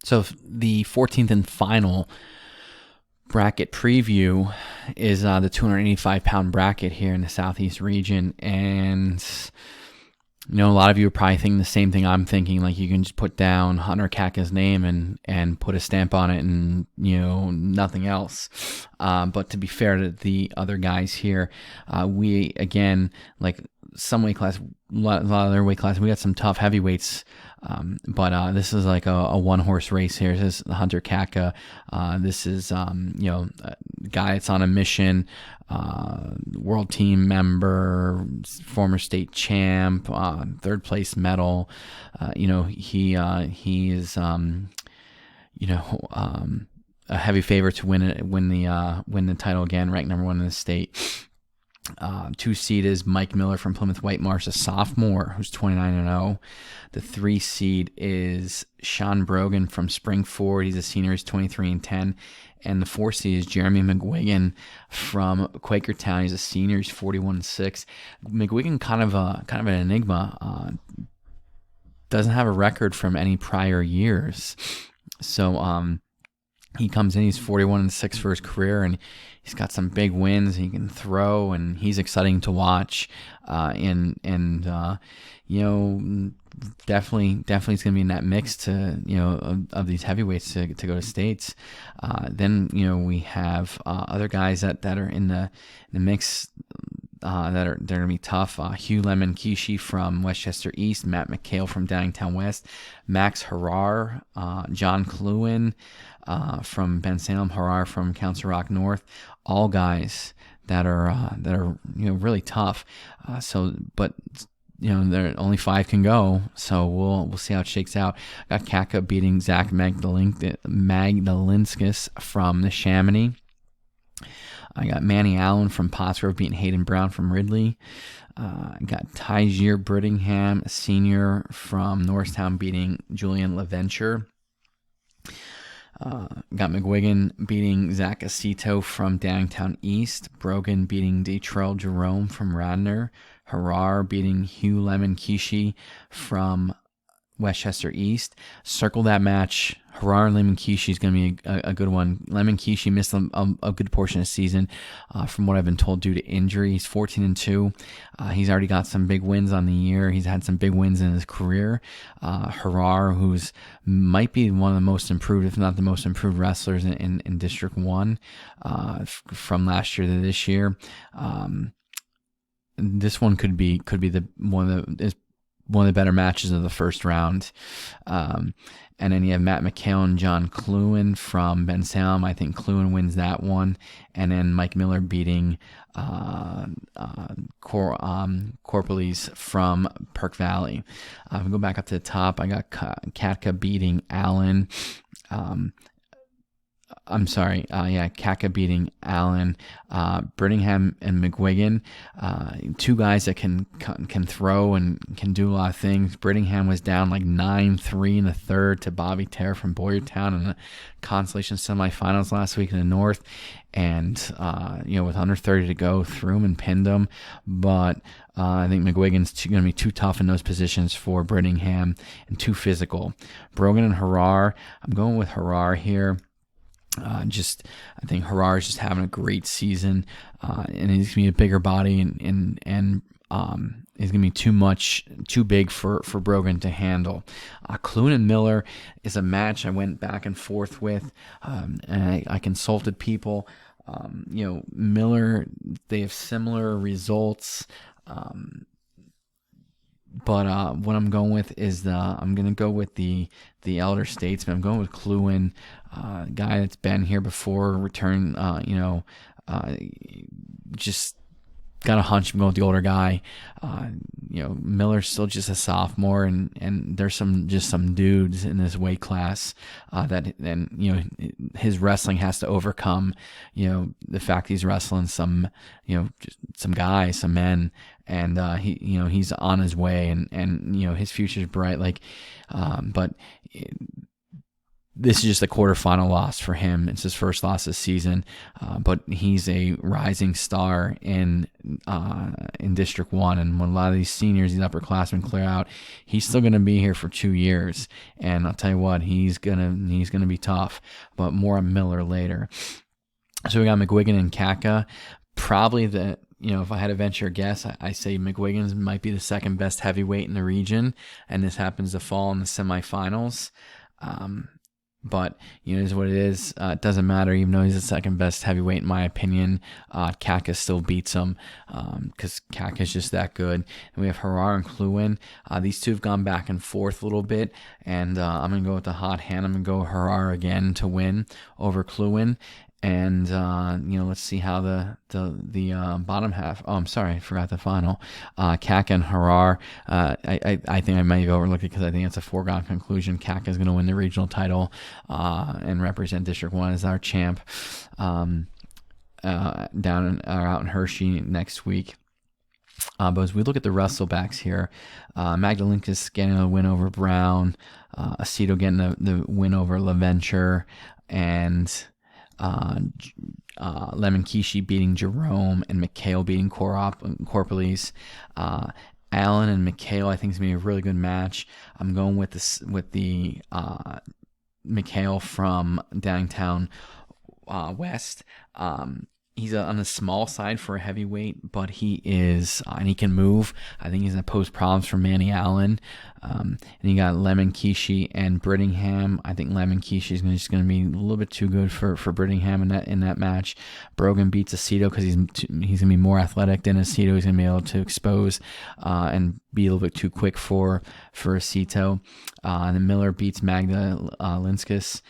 So the 14th and final bracket preview is the 285-pound bracket here in the Southeast region. And, a lot of you are probably thinking the same thing I'm thinking. Like, you can just put down Hunter Kaka's name and put a stamp on it and, nothing else. But to be fair to the other guys here, we, again, like some weight class, a lot of their weight class, we got some tough heavyweights. But this is like a one-horse race here. This is Hunter Kaka. This is, a guy that's on a mission, world team member, former state champ, third place medal. He is, a heavy favorite to win the title again, ranked number 1 in the state. 2 seed is Mike Miller from Plymouth White Marsh, a sophomore who's 29-0. The 3 seed is Sean Brogan from Springford. He's a senior. He's 23-10. And the 4 seed is Jeremy McGuigan from Quakertown. He's a senior. He's 41-6. McGuigan kind of an enigma. Doesn't have a record from any prior years. So he comes in. He's 41-6 for his career, and he's got some big wins. He can throw, and he's exciting to watch. Definitely is going to be in that mix to of these heavyweights to go to states. Then we have other guys that are in the mix. They're going to be tough. Hugh Lemon Kishi from Westchester East, Matt McHale from Downingtown West, Max Harar, John Cluin from Ben Salem, Harar from Council Rock North. All guys that are really tough. There only 5 can go, so we'll see how it shakes out. I got Kaka beating Zach Magdalinskis from the Chamonix. I got Manny Allen from Pottsgrove beating Hayden Brown from Ridley. I got Tygier Brittingham, a senior from Norristown, beating Julian LaVenture. Got McGuigan beating Zach Acito from Downingtown East. Brogan beating Detrell Jerome from Radnor. Harar beating Hugh Lemon Kishi from Westchester East. Circle that match. Harar and Lemon Kishi is going to be a good one. Lemon Kishi missed a good portion of the season, from what I've been told, due to injury. He's 14-2. He's already got some big wins on the year. He's had some big wins in his career. Harar, who's might be one of the most improved, if not the most improved wrestlers in District 1 from last year to this year. This one could be one of the better matches of the first round. And then you have Matt McHale and John Cluin from Ben Salem. I think Cluin wins that one. And then Mike Miller beating Corpolis from Perk Valley. We go back up to the top. I got Katka beating Allen. Kaka beating Allen, Brittingham and McGuigan, 2 guys that can throw and can do a lot of things. Brittingham was down like 9-3 in the third to Bobby Terra from Boyertown in the Consolation semifinals last week in the North, and with under 30 to go, threw him and pinned him. But I think McGuigan's going to be too tough in those positions for Brittingham and too physical. Brogan and Harar, I'm going with Harar here. I think Harar is just having a great season, and he's gonna be a bigger body, and he's gonna be too big for Brogan to handle. Clune and Miller is a match I went back and forth with, and I consulted people. Miller, they have similar results. But what I'm going with is I'm going to go with the elder statesman. I'm going with Cluin, guy that's been here before, return. Just got a hunch I'm going with the older guy. Miller's still just a sophomore, and there's some dudes in this weight class that his wrestling has to overcome. The fact he's wrestling some guys, some men. And he's on his way, and his future's bright. But this is just a quarterfinal loss for him. It's his first loss this season, but he's a rising star in District 1. And when a lot of these seniors, these upperclassmen clear out, he's still going to be here for 2 years. And I'll tell you what, he's gonna be tough. But more on Miller later. So we got McGuigan and Kaka. Probably if I had to venture a guess, I say McGuigan's might be the second best heavyweight in the region, and this happens to fall in the semifinals. But is what it is. It doesn't matter, even though he's the second best heavyweight in my opinion. Kaka still beats him because Kaka's just that good. And we have Harar and Kluin. These two have gone back and forth a little bit, and I'm gonna go with the hot hand. I'm gonna go Harar again to win over Kluin. And let's see how the bottom half. Oh, I'm sorry, I forgot the final. Kaka and Harar. I think I might have overlooked it because I think it's a foregone conclusion. Kaka is going to win the regional title and represent District 1 as our champ out in Hershey next week. But as we look at the wrestlebacks here, Magdalenkus getting a win over Brown, Aceto getting the win over LaVenture, and Lemon Kishi beating Jerome, and McHale beating Corpolis. Allen and McHale, I think is going to be a really good match. I'm going with the McHale from downtown West. He's on the small side for a heavyweight, but he is, and he can move. I think he's going to pose problems for Manny Allen. And you got Lemon Kishi and Brittingham. I think Lemon Kishi is just going to be a little bit too good for Brittingham in that match. Brogan beats Aceto because he's going to be more athletic than Aceto. He's going to be able to expose and be a little bit too quick for Aceto. And then Miller beats Magda Linskus.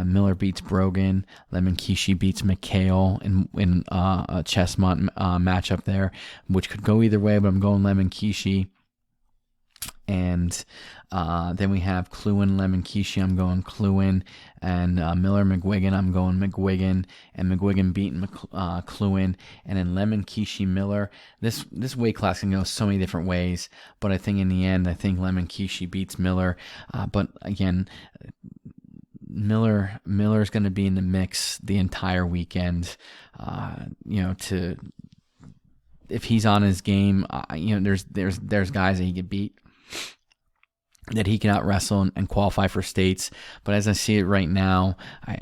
Miller beats Brogan. Lemon Kishi beats McHale in a Chestmont matchup there, which could go either way, but I'm going Lemon Kishi. And then we have Kluin, Lemon Kishi. I'm going Kluin, and Miller McGuigan. I'm going McGuigan, and McGuigan beating Kluin, and then Lemon Kishi Miller. This weight class can go so many different ways, but I think in the end, I think Lemon Kishi beats Miller. But again, Miller's going to be in the mix the entire weekend. If he's on his game, there's guys that he could beat, that he can out wrestle and qualify for states. But as I see it right now, I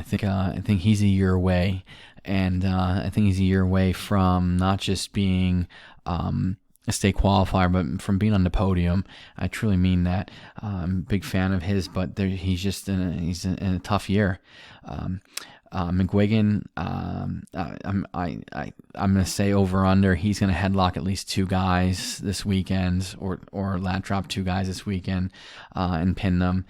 think he's a year away, and I think he's a year away from not just being a state qualifier, but from being on the podium. I truly mean that. I'm a big fan of his, but he's just in a tough year. McGuigan, I'm going to say over under. He's going to headlock at least 2 guys this weekend, or lat drop 2 guys this weekend, and pin them.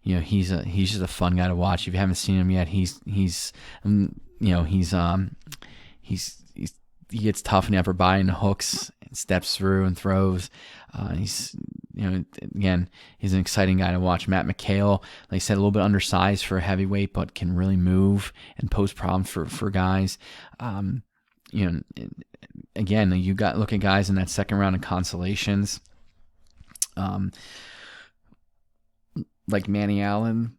He's just a fun guy to watch. If you haven't seen him yet, he gets tough in the upper body and hooks and steps through and throws. He's an exciting guy to watch. Matt McHale, like I said, a little bit undersized for a heavyweight, but can really move and pose problems for guys. You look at guys in that second round of consolations, like Manny Allen.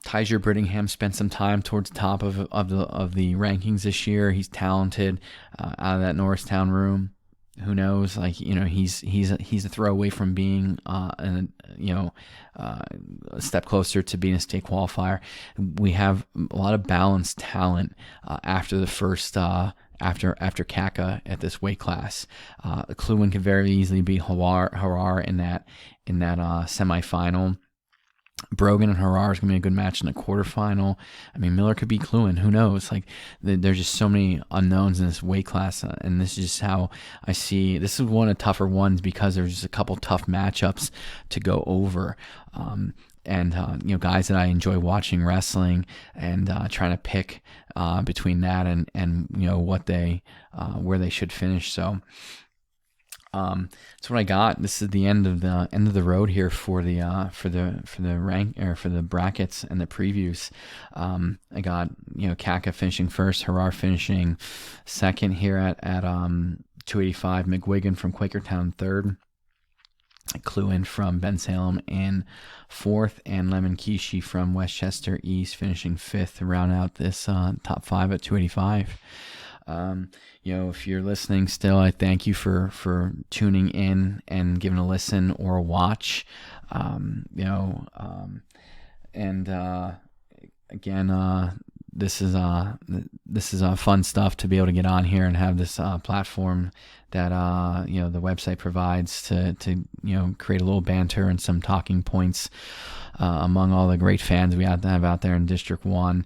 Tyjer Brittingham spent some time towards the top of the rankings this year. He's talented out of that Norristown room. Who knows? He's a throw away from being a step closer to being a state qualifier. We have a lot of balanced talent after the first after Kaka at this weight class. Kluin could very easily be Harar in that semifinal. Brogan and Harar is going to be a good match in the quarterfinal. I mean, Miller could beat Kluin. Who knows? There's just so many unknowns in this weight class, and this is just how I see. This is one of the tougher ones because there's just a couple tough matchups to go over. Guys that I enjoy watching wrestling, and trying to pick between that and what where they should finish. So. That's what I got. This is the end of the road here for the rank, or for the brackets and the previews. I got Kaka finishing first, Harar finishing second here at 285, McGuigan from Quakertown third, Cluin from Bensalem in fourth, and Lemon Kishi from Westchester East finishing fifth to round out this top five at 285. If you're listening still, I thank you for tuning in and giving a listen or a watch. Again, this is fun stuff to be able to get on here and have this platform that the website provides to create a little banter and some talking points among all the great fans we have out there in District 1.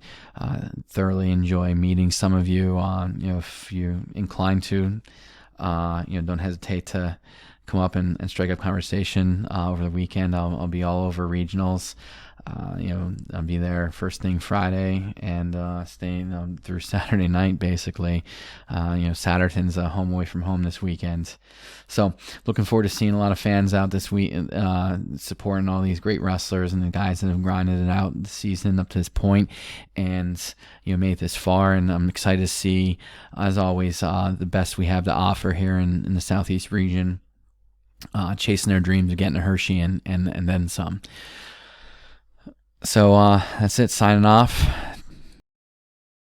Thoroughly enjoy meeting some of you. If you're inclined to, don't hesitate to come up and strike up conversation over the weekend. I'll be all over regionals. I'll be there first thing Friday and staying through Saturday night, basically. Souderton's home away from home this weekend. So looking forward to seeing a lot of fans out this week, supporting all these great wrestlers and the guys that have grinded it out the season up to this point and, made it this far. And I'm excited to see, as always, the best we have to offer here in the Southeast region, chasing their dreams of getting to Hershey and then some. So that's it, signing off.